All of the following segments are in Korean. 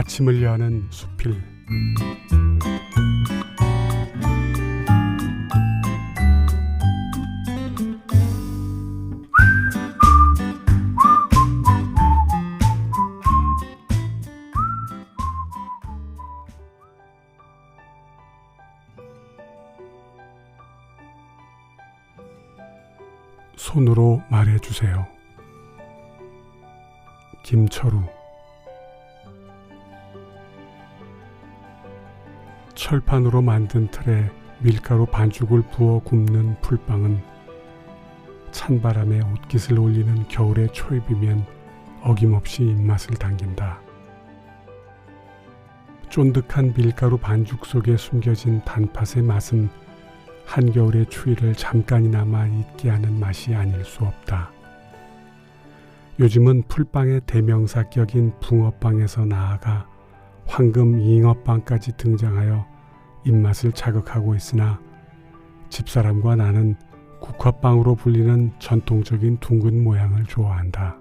아침을 여는 수필. 손으로 말해주세요. 김철우. 철판으로 만든 틀에 밀가루 반죽을 부어 굽는 풀빵은 찬바람에 옷깃을 올리는 겨울의 초입이면 어김없이 입맛을 당긴다. 쫀득한 밀가루 반죽 속에 숨겨진 단팥의 맛은 한겨울의 추위를 잠깐이나마 잊게 하는 맛이 아닐 수 없다. 요즘은 풀빵의 대명사격인 붕어빵에서 나아가 황금 잉어빵까지 등장하여 입맛을 자극하고 있으나 집사람과 나는 국화빵으로 불리는 전통적인 둥근 모양을 좋아한다.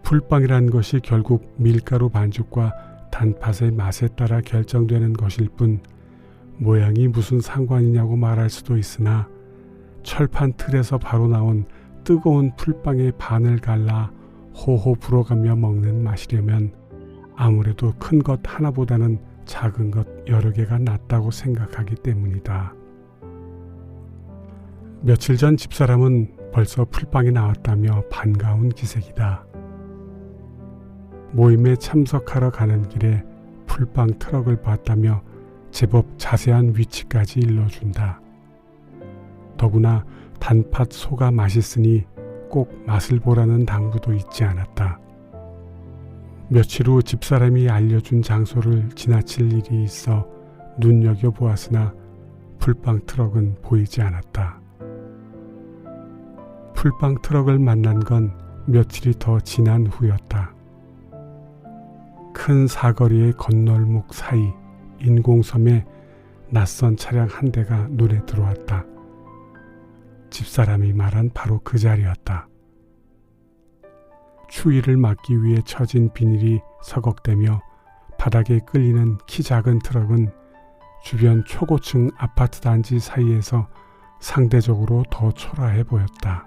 풀빵이란 것이 결국 밀가루 반죽과 단팥의 맛에 따라 결정되는 것일 뿐 모양이 무슨 상관이냐고 말할 수도 있으나 철판 틀에서 바로 나온 뜨거운 풀빵의 반을 갈라 호호 불어가며 먹는 맛이려면 아무래도 큰 것 하나보다는 작은 것 여러 개가 낫다고 생각하기 때문이다. 며칠 전 집사람은 벌써 풀빵이 나왔다며 반가운 기색이다. 모임에 참석하러 가는 길에 풀빵 트럭을 봤다며 제법 자세한 위치까지 일러준다. 더구나 단팥 소가 맛있으니 꼭 맛을 보라는 당부도 잊지 않았다. 며칠 후 집사람이 알려준 장소를 지나칠 일이 있어 눈여겨보았으나 풀빵 트럭은 보이지 않았다. 풀빵 트럭을 만난 건 며칠이 더 지난 후였다. 큰 사거리의 건널목 사이 인공섬에 낯선 차량 한 대가 눈에 들어왔다. 집사람이 말한 바로 그 자리였다. 추위를 막기 위해 처진 비닐이 서걱대며 바닥에 끌리는 키 작은 트럭은 주변 초고층 아파트 단지 사이에서 상대적으로 더 초라해 보였다.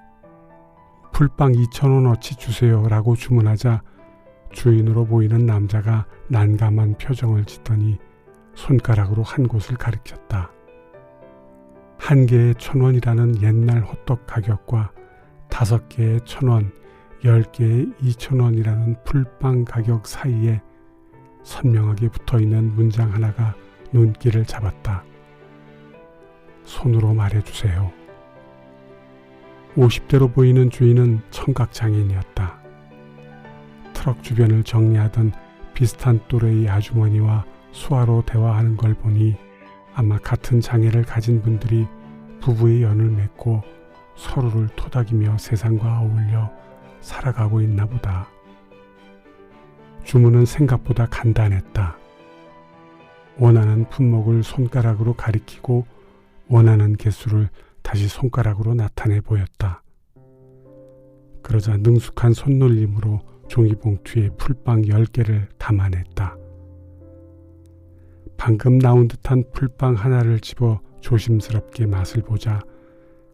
풀빵 2,000원어치 주세요 라고 주문하자 주인으로 보이는 남자가 난감한 표정을 짓더니 손가락으로 한 곳을 가리켰다. 한 개에 1,000원이라는 옛날 호떡 가격과 5개에 1,000원, 10개에 2,000원이라는 풀빵 가격 사이에 선명하게 붙어있는 문장 하나가 눈길을 잡았다. 손으로 말해주세요. 50대로 보이는 주인은 청각장애인이었다. 트럭 주변을 정리하던 비슷한 또래의 아주머니와 수화로 대화하는 걸 보니 아마 같은 장애를 가진 분들이 부부의 연을 맺고 서로를 토닥이며 세상과 어울려 살아가고 있나 보다. 주문은 생각보다 간단했다. 원하는 품목을 손가락으로 가리키고 원하는 개수를 다시 손가락으로 나타내 보였다. 그러자 능숙한 손놀림으로 종이봉투에 풀빵 10개를 담아냈다. 방금 나온 듯한 풀빵 하나를 집어 조심스럽게 맛을 보자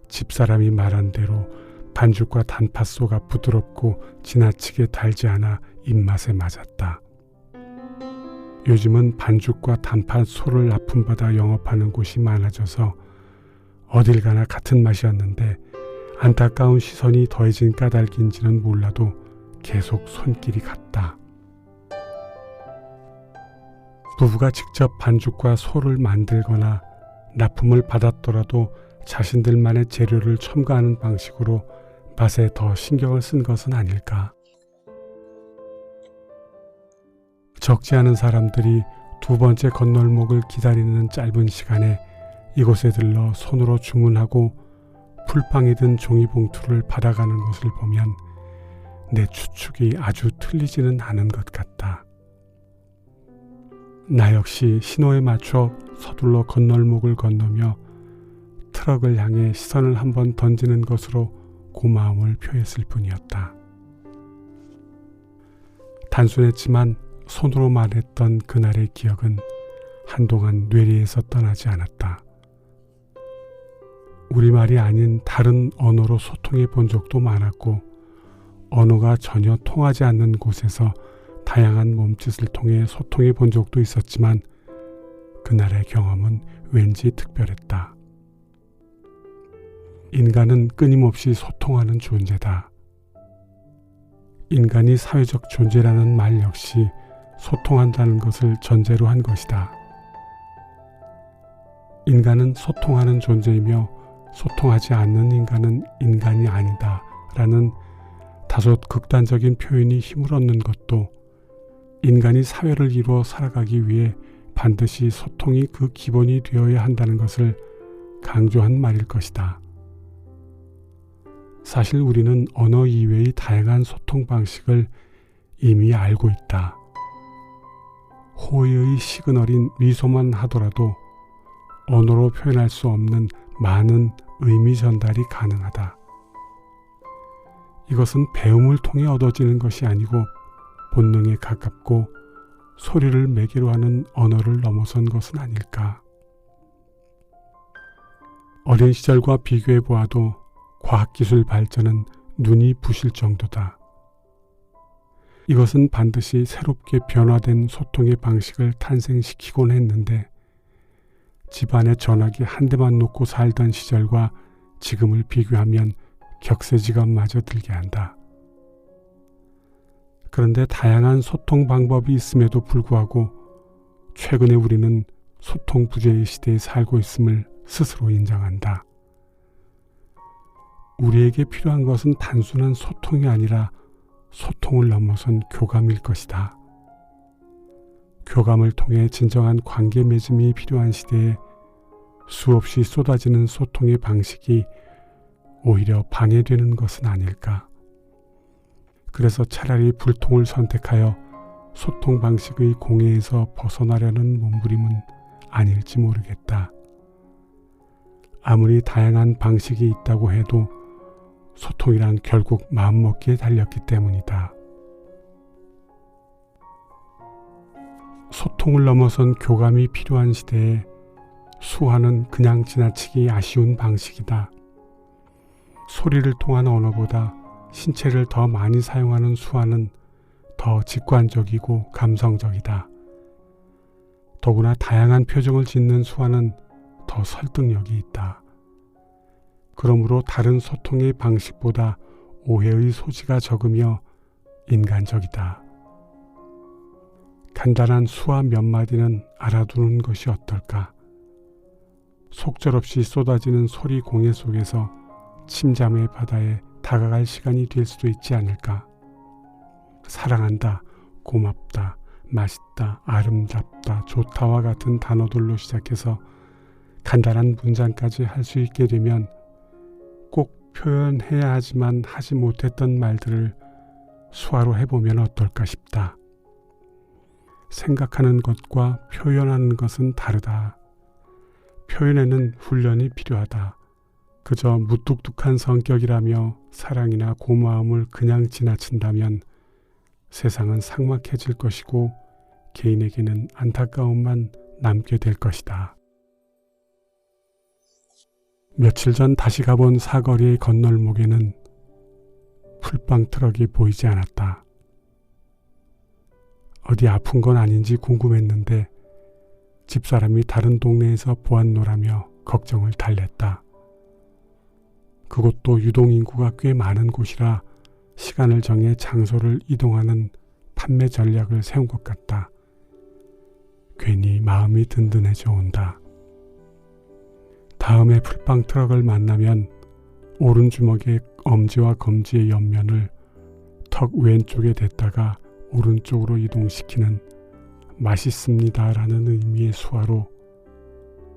집사람이 말한 대로 반죽과 단팥소가 부드럽고 지나치게 달지 않아 입맛에 맞았다. 요즘은 반죽과 단팥소를 납품받아 영업하는 곳이 많아져서 어딜 가나 같은 맛이었는데 안타까운 시선이 더해진 까닭인지는 몰라도 계속 손길이 갔다. 부부가 직접 반죽과 소를 만들거나 납품을 받았더라도 자신들만의 재료를 첨가하는 방식으로 맛에 더 신경을 쓴 것은 아닐까. 적지 않은 사람들이 두 번째 건널목을 기다리는 짧은 시간에 이곳에 들러 손으로 주문하고 풀빵이 든 종이봉투를 받아가는 것을 보면 내 추측이 아주 틀리지는 않은 것 같다. 나 역시 신호에 맞춰 서둘러 건널목을 건너며 트럭을 향해 시선을 한번 던지는 것으로 고마움을 표했을 뿐이었다. 단순했지만 손으로만 했던 그날의 기억은 한동안 뇌리에서 떠나지 않았다. 우리말이 아닌 다른 언어로 소통해 본 적도 많았고 언어가 전혀 통하지 않는 곳에서 다양한 몸짓을 통해 소통해 본 적도 있었지만 그날의 경험은 왠지 특별했다. 인간은 끊임없이 소통하는 존재다. 인간이 사회적 존재라는 말 역시 소통한다는 것을 전제로 한 것이다. 인간은 소통하는 존재이며 소통하지 않는 인간은 인간이 아니다 라는 다소 극단적인 표현이 힘을 얻는 것도 인간이 사회를 이루어 살아가기 위해 반드시 소통이 그 기본이 되어야 한다는 것을 강조한 말일 것이다. 사실 우리는 언어 이외의 다양한 소통 방식을 이미 알고 있다. 호의의 시그널인 미소만 하더라도 언어로 표현할 수 없는 많은 의미 전달이 가능하다. 이것은 배움을 통해 얻어지는 것이 아니고 본능에 가깝고 소리를 매개로 하는 언어를 넘어선 것은 아닐까. 어린 시절과 비교해 보아도 과학기술 발전은 눈이 부실 정도다. 이것은 반드시 새롭게 변화된 소통의 방식을 탄생시키곤 했는데 집안에 전화기 한 대만 놓고 살던 시절과 지금을 비교하면 격세지감마저 들게 한다. 그런데 다양한 소통 방법이 있음에도 불구하고 최근에 우리는 소통 부재의 시대에 살고 있음을 스스로 인정한다. 우리에게 필요한 것은 단순한 소통이 아니라 소통을 넘어선 교감일 것이다. 교감을 통해 진정한 관계 맺음이 필요한 시대에 수없이 쏟아지는 소통의 방식이 오히려 방해되는 것은 아닐까. 그래서 차라리 불통을 선택하여 소통 방식의 공해에서 벗어나려는 몸부림은 아닐지 모르겠다. 아무리 다양한 방식이 있다고 해도 소통이란 결국 마음먹기에 달렸기 때문이다. 소통을 넘어선 교감이 필요한 시대에 수화는 그냥 지나치기 아쉬운 방식이다. 소리를 통한 언어보다 신체를 더 많이 사용하는 수화는 더 직관적이고 감성적이다. 더구나 다양한 표정을 짓는 수화는 더 설득력이 있다. 그러므로 다른 소통의 방식보다 오해의 소지가 적으며 인간적이다. 간단한 수화 몇 마디는 알아두는 것이 어떨까? 속절없이 쏟아지는 소리 공해 속에서 침잠의 바다에 다가갈 시간이 될 수도 있지 않을까? 사랑한다, 고맙다, 맛있다, 아름답다, 좋다와 같은 단어들로 시작해서 간단한 문장까지 할 수 있게 되면 꼭 표현해야 하지만 하지 못했던 말들을 수화로 해보면 어떨까 싶다. 생각하는 것과 표현하는 것은 다르다. 표현에는 훈련이 필요하다. 그저 무뚝뚝한 성격이라며 사랑이나 고마움을 그냥 지나친다면 세상은 삭막해질 것이고 개인에게는 안타까움만 남게 될 것이다. 며칠 전 다시 가본 사거리의 건널목에는 풀빵 트럭이 보이지 않았다. 어디 아픈 건 아닌지 궁금했는데 집사람이 다른 동네에서 보았노라며 걱정을 달랬다. 그곳도 유동인구가 꽤 많은 곳이라 시간을 정해 장소를 이동하는 판매 전략을 세운 것 같다. 괜히 마음이 든든해져 온다. 다음에 풀빵 트럭을 만나면 오른 주먹에 엄지와 검지의 옆면을 턱 왼쪽에 댔다가 오른쪽으로 이동시키는 맛있습니다라는 의미의 수화로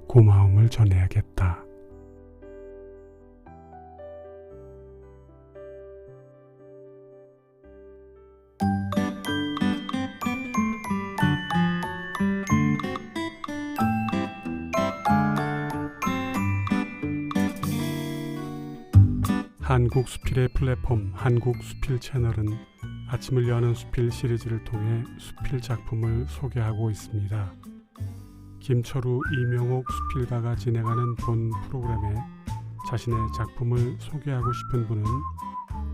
고마움을 전해야겠다. 한국수필의 플랫폼 한국수필 채널은 아침을 여는 수필 시리즈를 통해 수필 작품을 소개하고 있습니다. 김철우, 이명옥 수필가가 진행하는 본 프로그램에 자신의 작품을 소개하고 싶은 분은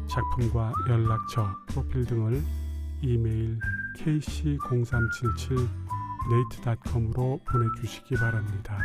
작품과 연락처, 프로필 등을 이메일 kc0377nate.com으로 보내주시기 바랍니다.